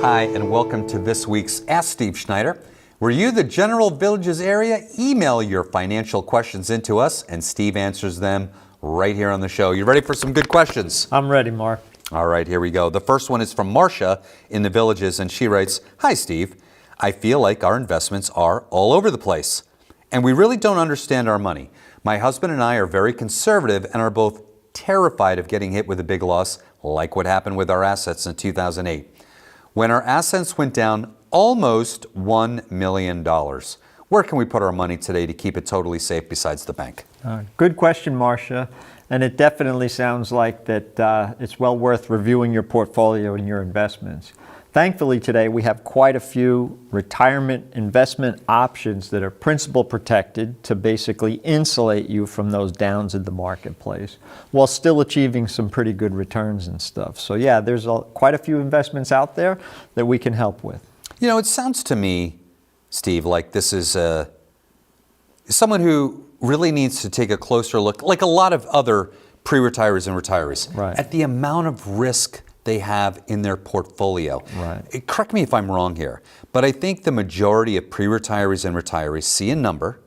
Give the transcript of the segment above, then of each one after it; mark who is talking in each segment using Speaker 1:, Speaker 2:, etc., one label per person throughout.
Speaker 1: Hi, and welcome to this week's Ask Steve Schneider. Were you the General Villages area? Email your financial questions into us, and Steve answers them right here on the show. You ready for some good questions?
Speaker 2: I'm ready, Mark.
Speaker 1: All right, here we go. The first one is from Marsha in the Villages, and she writes, "Hi, Steve. I feel like our investments are all over the place, and we really don't understand our money. My husband and I are very conservative and are both terrified of getting hit with a big loss, like what happened with our assets in 2008. When our assets went down almost $1 million. Where can we put our money today to keep it totally safe besides the bank?"
Speaker 2: Good question, Marsha. And it definitely sounds like that it's well worth reviewing your portfolio and your investments. Thankfully today we have quite a few retirement investment options that are principal protected to basically insulate you from those downs in the marketplace while still achieving some pretty good returns and stuff. So yeah, there's quite a few investments out there that we can help with.
Speaker 1: You know, it sounds to me, Steve, like this is someone who really needs to take a closer look, like a lot of other pre-retirees and retirees,
Speaker 2: right,
Speaker 1: at the amount of risk they have in their portfolio.
Speaker 2: Right.
Speaker 1: Correct me if I'm wrong here, but I think the majority of pre-retirees and retirees see a number,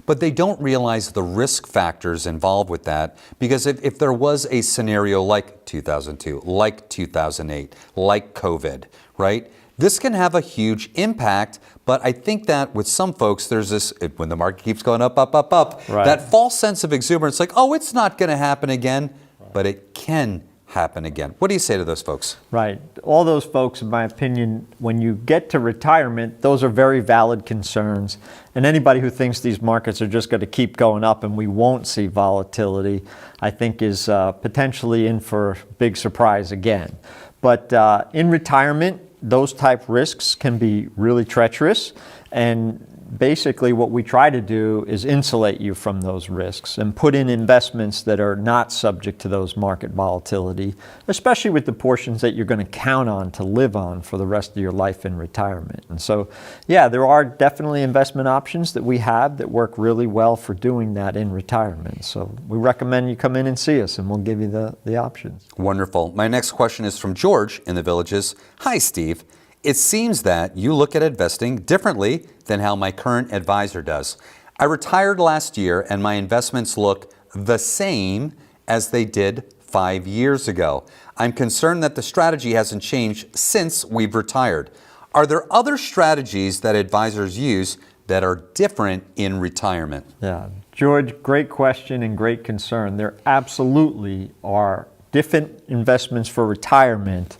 Speaker 1: but they don't realize the risk factors involved with that, because if there was a scenario like 2002, like 2008, like COVID, right? This can have a huge impact, but I think that with some folks, there's this, when the market keeps going up,
Speaker 2: right,
Speaker 1: that false sense of exuberance, like, oh, it's not going to happen again, but it can happen again. What do you say to those folks?
Speaker 2: Right. All those folks, in my opinion, when you get to retirement, those are very valid concerns. And anybody who thinks these markets are just going to keep going up and we won't see volatility, I think is potentially in for a big surprise again. But in retirement, those type risks can be really treacherous, and basically what we try to do is insulate you from those risks and put in investments that are not subject to those market volatility, especially with the portions that you're going to count on to live on for the rest of your life in retirement. And so, yeah, there are definitely investment options that we have that work really well for doing that in retirement. So we recommend you come in and see us, and we'll give you the options.
Speaker 1: Wonderful. My next question is from George in the Villages. "Hi, Steve. It seems that you look at investing differently than how my current advisor does. I retired last year and my investments look the same as they did 5 years ago. I'm concerned that the strategy hasn't changed since we've retired. Are there other strategies that advisors use that are different in retirement?"
Speaker 2: Yeah, George, great question and great concern. There absolutely are different investments for retirement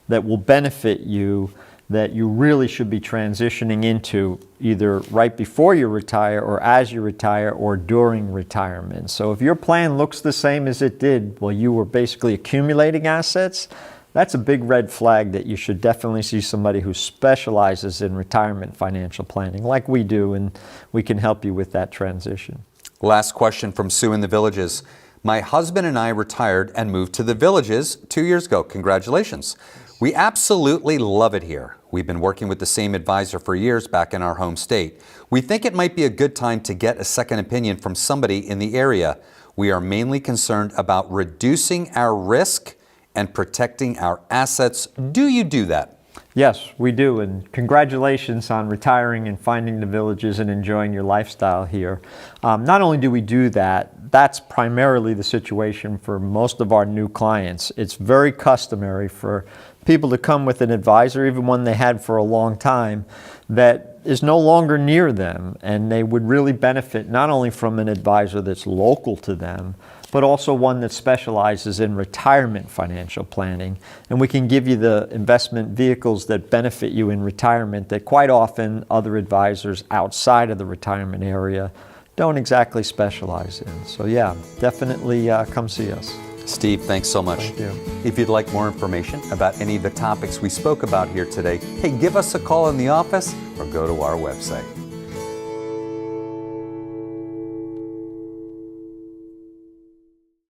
Speaker 2: that will benefit you, that you really should be transitioning into either right before you retire or as you retire or during retirement. So if your plan looks the same as it did while you were basically accumulating assets, that's a big red flag that you should definitely see somebody who specializes in retirement financial planning like we do, and we can help you with that transition.
Speaker 1: Last question from Sue in the Villages. "My husband and I retired and moved to the Villages 2 years ago. Congratulations. We absolutely love it here. We've been working with the same advisor for years back in our home state. We think it might be a good time to get a second opinion from somebody in the area. We are mainly concerned about reducing our risk and protecting our assets. Do you do that?"
Speaker 2: Yes, we do, and congratulations on retiring and finding the Villages and enjoying your lifestyle here. Not only do we do that, that's primarily the situation for most of our new clients. It's very customary for people to come with an advisor, even one they had for a long time, that is no longer near them, and they would really benefit not only from an advisor that's local to them, but also one that specializes in retirement financial planning. And we can give you the investment vehicles that benefit you in retirement that quite often other advisors outside of the retirement area don't exactly specialize in. So yeah, definitely come see us.
Speaker 1: Steve, thanks so much.
Speaker 2: Thank you.
Speaker 1: If you'd like more information about any of the topics we spoke about here today, hey, give us a call in the office or go to our website.